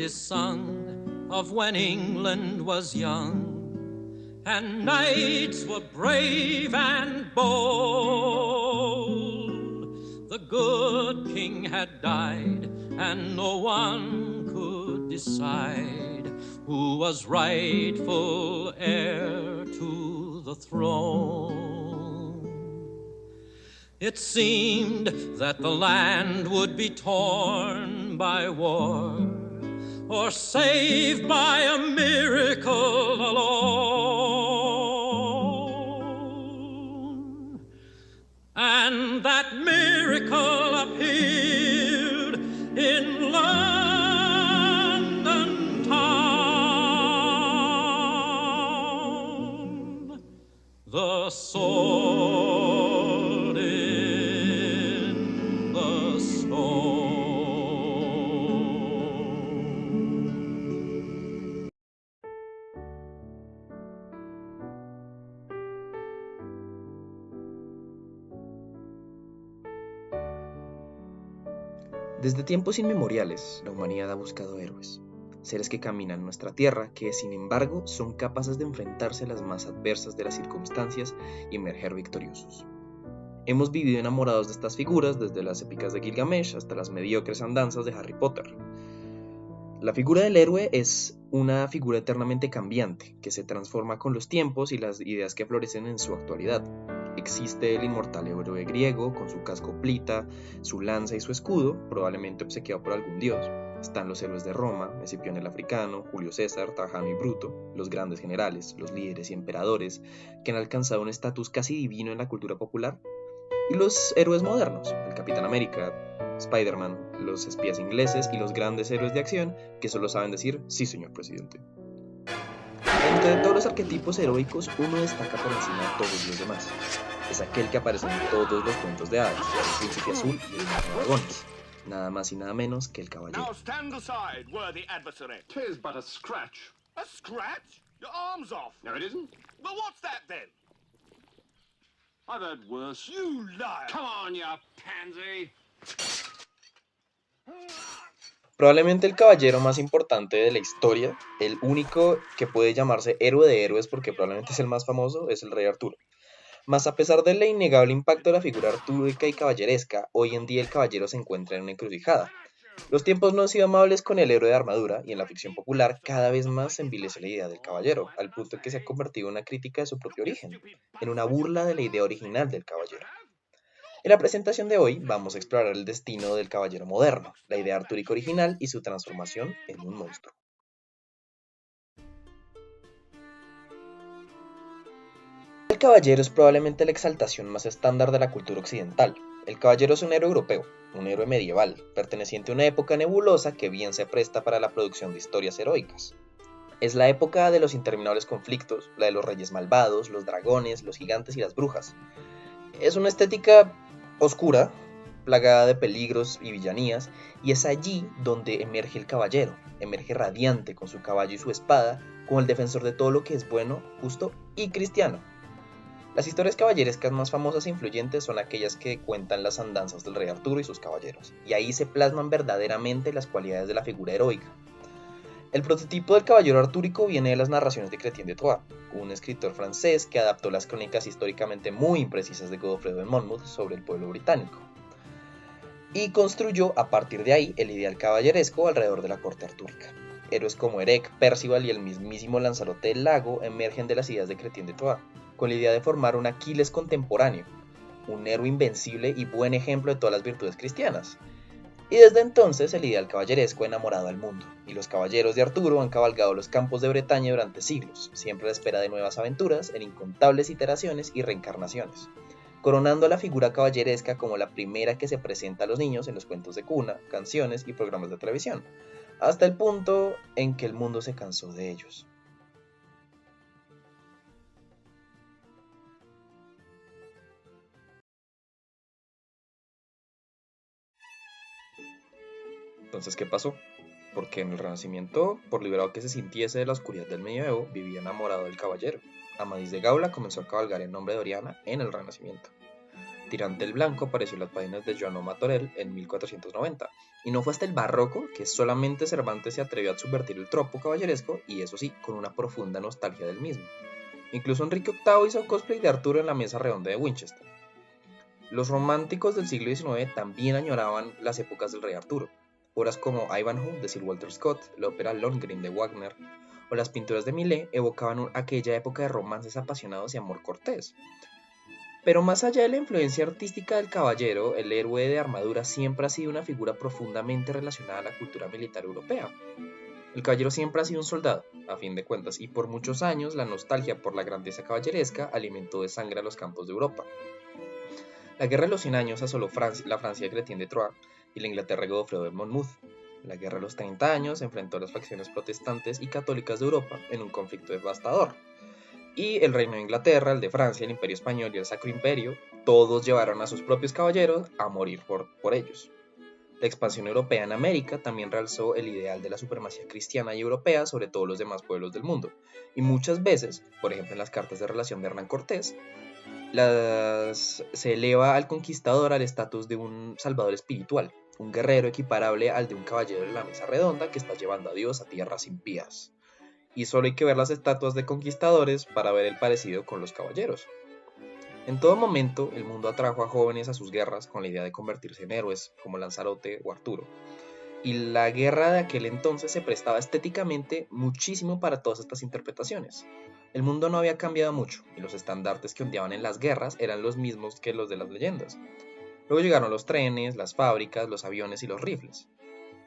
is sung of when England was young, and knights were brave and bold. The good king had died, and no one could decide who was rightful heir to the throne. It seemed that the land would be torn by war, or saved by a miracle alone. And that miracle appeared in London town. The sword in the stone. Desde tiempos inmemoriales, la humanidad ha buscado héroes, seres que caminan nuestra tierra, que sin embargo son capaces de enfrentarse a las más adversas de las circunstancias y emerger victoriosos. Hemos vivido enamorados de estas figuras, desde las épicas de Gilgamesh hasta las mediocres andanzas de Harry Potter. La figura del héroe es una figura eternamente cambiante, que se transforma con los tiempos y las ideas que florecen en su actualidad. Existe el inmortal héroe griego, con su casco plita, su lanza y su escudo, probablemente obsequiado por algún dios. Están los héroes de Roma, Escipión el africano, Julio César, Trajano y Bruto, los grandes generales, los líderes y emperadores, que han alcanzado un estatus casi divino en la cultura popular. Y los héroes modernos, el Capitán América, Spider-Man, los espías ingleses y los grandes héroes de acción que solo saben decir sí, señor presidente. Entre todos los arquetipos heroicos, uno destaca por encima de todos los demás. Es aquel que aparece en todos los cuentos de hadas, el príncipe azul y el mar de dragones. Nada más y nada menos que el caballero. Now stand aside, worthy adversary. 'Tis but a scratch. A scratch? Your arm's off. No, it isn't. Well, what's that then? I've heard worse. You liar. Come on, you pansy. Probablemente el caballero más importante de la historia, el único que puede llamarse héroe de héroes porque probablemente es el más famoso, es el rey Arturo. Mas a pesar del innegable impacto de la figura artúrica y caballeresca, hoy en día el caballero se encuentra en una encrucijada. Los tiempos no han sido amables con el héroe de armadura, y en la ficción popular cada vez más se envilece la idea del caballero, al punto en que se ha convertido en una crítica de su propio origen, en una burla de la idea original del caballero. En la presentación de hoy vamos a explorar el destino del caballero moderno, la idea artúrica original y su transformación en un monstruo. El caballero es probablemente la exaltación más estándar de la cultura occidental. El caballero es un héroe europeo, un héroe medieval, perteneciente a una época nebulosa que bien se presta para la producción de historias heroicas. Es la época de los interminables conflictos, la de los reyes malvados, los dragones, los gigantes y las brujas. Es una estética oscura, plagada de peligros y villanías, y es allí donde emerge el caballero, emerge radiante con su caballo y su espada, como el defensor de todo lo que es bueno, justo y cristiano. Las historias caballerescas más famosas e influyentes son aquellas que cuentan las andanzas del rey Arturo y sus caballeros, y ahí se plasman verdaderamente las cualidades de la figura heroica. El prototipo del caballero artúrico viene de las narraciones de Chrétien de Troyes, un escritor francés que adaptó las crónicas históricamente muy imprecisas de Godofredo de Monmouth sobre el pueblo británico, y construyó a partir de ahí el ideal caballeresco alrededor de la corte artúrica. Héroes como Erec, Percival y el mismísimo Lanzarote del Lago emergen de las ideas de Chrétien de Troyes, con la idea de formar un Aquiles contemporáneo, un héroe invencible y buen ejemplo de todas las virtudes cristianas. Y desde entonces el ideal caballeresco ha enamorado al mundo, y los caballeros de Arturo han cabalgado los campos de Bretaña durante siglos, siempre a la espera de nuevas aventuras en incontables iteraciones y reencarnaciones, coronando a la figura caballeresca como la primera que se presenta a los niños en los cuentos de cuna, canciones y programas de televisión, hasta el punto en que el mundo se cansó de ellos. Entonces, ¿qué pasó? Porque en el Renacimiento, por liberado que se sintiese de la oscuridad del medioevo, vivía enamorado del caballero. Amadís de Gaula comenzó a cabalgar en nombre de Oriana en el Renacimiento. Tirante el Blanco apareció en las páginas de Joan Martorell en 1490, y no fue hasta el barroco que solamente Cervantes se atrevió a subvertir el tropo caballeresco, y eso sí, con una profunda nostalgia del mismo. Incluso Enrique VIII hizo cosplay de Arturo en la mesa redonda de Winchester. Los románticos del siglo XIX también añoraban las épocas del rey Arturo. Obras como Ivanhoe de Sir Walter Scott, la ópera Lohengrin de Wagner o las pinturas de Millet evocaban aquella época de romances apasionados y amor cortés. Pero más allá de la influencia artística del caballero, el héroe de armadura siempre ha sido una figura profundamente relacionada a la cultura militar europea. El caballero siempre ha sido un soldado, a fin de cuentas, y por muchos años la nostalgia por la grandeza caballeresca alimentó de sangre a los campos de Europa. La Guerra de los 100 Años asoló la Francia de Chrétien de Troyes y la Inglaterra de Godofredo de Monmouth. La Guerra de los 30 Años enfrentó a las facciones protestantes y católicas de Europa en un conflicto devastador. Y el Reino de Inglaterra, el de Francia, el Imperio Español y el Sacro Imperio, todos llevaron a sus propios caballeros a morir por ellos. La expansión europea en América también realzó el ideal de la supremacía cristiana y europea sobre todos los demás pueblos del mundo, y muchas veces, por ejemplo en las cartas de relación de Hernán Cortés, se eleva al conquistador al estatus de un salvador espiritual, un guerrero equiparable al de un caballero en la mesa redonda que está llevando a Dios a tierras impías. Y solo hay que ver las estatuas de conquistadores para ver el parecido con los caballeros. En todo momento, el mundo atrajo a jóvenes a sus guerras con la idea de convertirse en héroes, como Lanzarote o Arturo. Y la guerra de aquel entonces se prestaba estéticamente muchísimo para todas estas interpretaciones. El mundo no había cambiado mucho, y los estandartes que ondeaban en las guerras eran los mismos que los de las leyendas. Luego llegaron los trenes, las fábricas, los aviones y los rifles.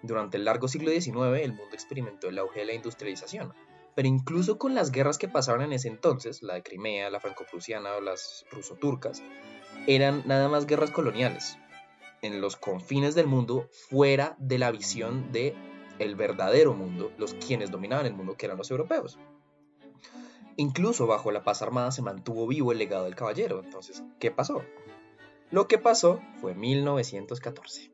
Durante el largo siglo XIX, el mundo experimentó el auge de la industrialización. Pero incluso con las guerras que pasaban en ese entonces, la de Crimea, la franco-prusiana o las ruso-turcas, eran nada más guerras coloniales, en los confines del mundo, fuera de la visión de el verdadero mundo, los quienes dominaban el mundo, que eran los europeos. Incluso bajo la paz armada se mantuvo vivo el legado del caballero. Entonces, ¿qué pasó? Lo que pasó fue 1914.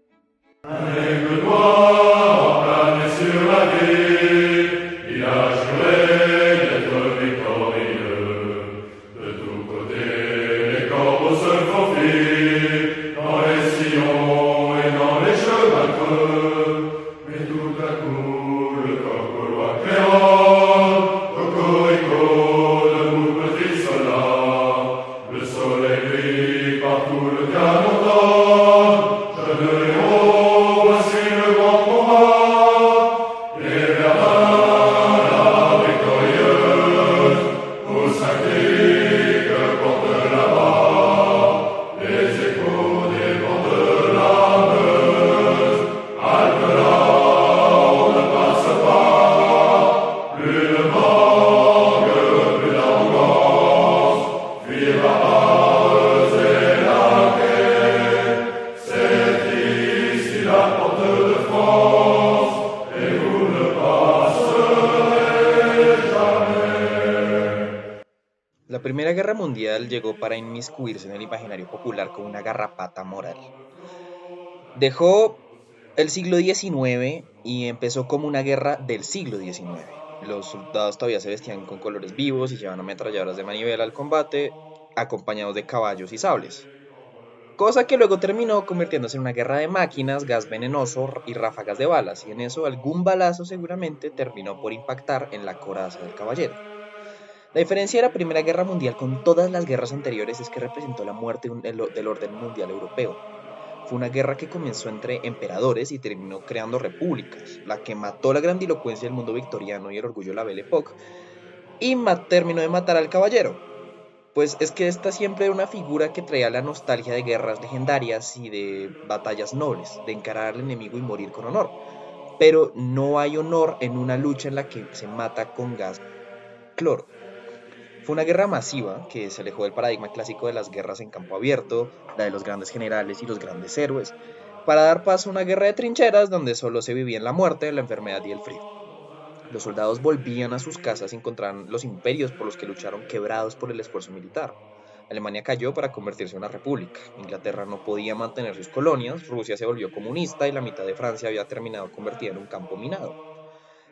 La Primera Guerra Mundial llegó para inmiscuirse en el imaginario popular como una garrapata moral. Dejó el siglo XIX y empezó como una guerra del siglo XIX. Los soldados todavía se vestían con colores vivos y llevaban ametralladoras de manivela al combate, acompañados de caballos y sables. Cosa que luego terminó convirtiéndose en una guerra de máquinas, gas venenoso y ráfagas de balas, y en eso algún balazo seguramente terminó por impactar en la coraza del caballero. La diferencia de la Primera Guerra Mundial con todas las guerras anteriores es que representó la muerte del orden mundial europeo. Fue una guerra que comenzó entre emperadores y terminó creando repúblicas, la que mató la grandilocuencia del mundo victoriano y el orgullo de la Belle Époque, y terminó de matar al caballero. Pues es que esta siempre era una figura que traía la nostalgia de guerras legendarias y de batallas nobles, de encarar al enemigo y morir con honor. Pero no hay honor en una lucha en la que se mata con gas cloro. Fue una guerra masiva que se alejó del paradigma clásico de las guerras en campo abierto, la de los grandes generales y los grandes héroes, para dar paso a una guerra de trincheras donde solo se vivía en la muerte, la enfermedad y el frío. Los soldados volvían a sus casas y encontraron los imperios por los que lucharon quebrados por el esfuerzo militar. Alemania cayó para convertirse en una república, Inglaterra no podía mantener sus colonias, Rusia se volvió comunista y la mitad de Francia había terminado convertida en un campo minado.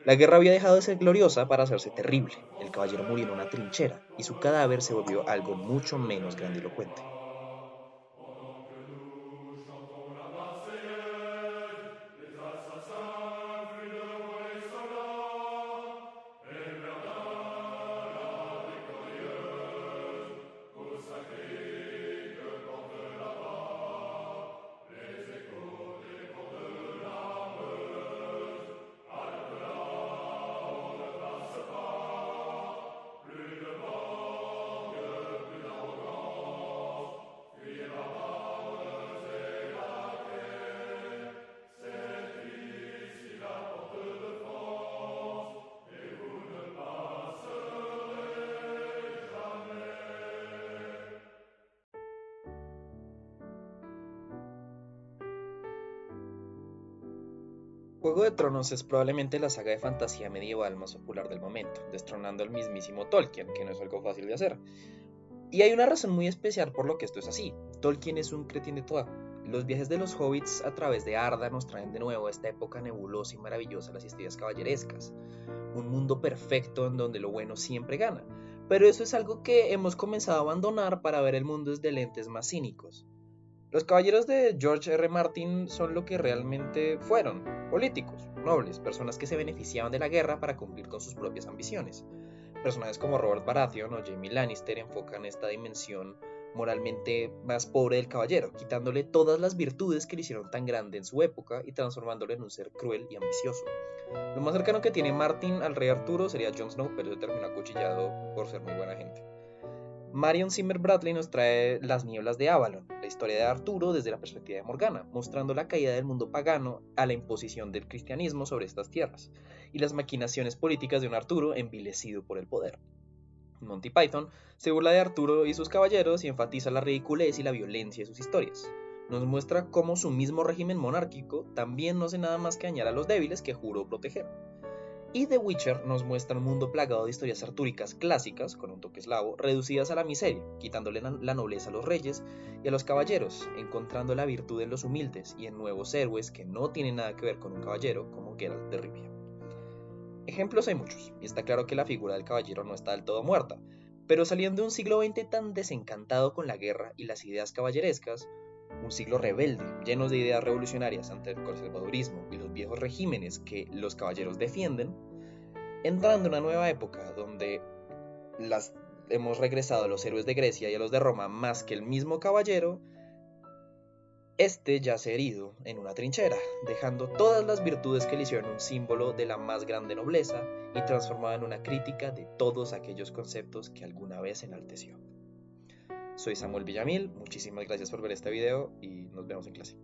La guerra había dejado de ser gloriosa para hacerse terrible. El caballero murió en una trinchera y su cadáver se volvió algo mucho menos grandilocuente. Juego de Tronos es probablemente la saga de fantasía medieval más popular del momento, destronando al mismísimo Tolkien, que no es algo fácil de hacer. Y hay una razón muy especial por lo que esto es así. Tolkien es un cretín de toda. Los viajes de los hobbits a través de Arda nos traen de nuevo a esta época nebulosa y maravillosa las historias caballerescas. Un mundo perfecto en donde lo bueno siempre gana. Pero eso es algo que hemos comenzado a abandonar para ver el mundo desde lentes más cínicos. Los caballeros de George R. Martin son lo que realmente fueron: políticos, nobles, personas que se beneficiaban de la guerra para cumplir con sus propias ambiciones. Personajes como Robert Baratheon o Jaime Lannister enfocan esta dimensión moralmente más pobre del caballero, quitándole todas las virtudes que le hicieron tan grande en su época y transformándolo en un ser cruel y ambicioso. Lo más cercano que tiene Martin al rey Arturo sería Jon Snow, pero se terminó acuchillado por ser muy buena gente. Marion Zimmer Bradley nos trae Las nieblas de Avalon, la historia de Arturo desde la perspectiva de Morgana, mostrando la caída del mundo pagano a la imposición del cristianismo sobre estas tierras, y las maquinaciones políticas de un Arturo envilecido por el poder. Monty Python se burla de Arturo y sus caballeros y enfatiza la ridiculez y la violencia de sus historias. Nos muestra cómo su mismo régimen monárquico también no hace nada más que dañar a los débiles que juró proteger. Y The Witcher nos muestra un mundo plagado de historias artúricas clásicas, con un toque eslavo, reducidas a la miseria, quitándole la nobleza a los reyes y a los caballeros, encontrando la virtud en los humildes y en nuevos héroes que no tienen nada que ver con un caballero, como Geralt de Rivia. Ejemplos hay muchos, y está claro que la figura del caballero no está del todo muerta, pero saliendo de un siglo XX tan desencantado con la guerra y las ideas caballerescas, un siglo rebelde, lleno de ideas revolucionarias ante el conservadurismo y los viejos regímenes que los caballeros defienden, entrando en una nueva época donde hemos regresado a los héroes de Grecia y a los de Roma más que el mismo caballero, este yace herido en una trinchera, dejando todas las virtudes que le hicieron un símbolo de la más grande nobleza y transformado en una crítica de todos aquellos conceptos que alguna vez enalteció. Soy Samuel Villamil, muchísimas gracias por ver este video y nos vemos en clase.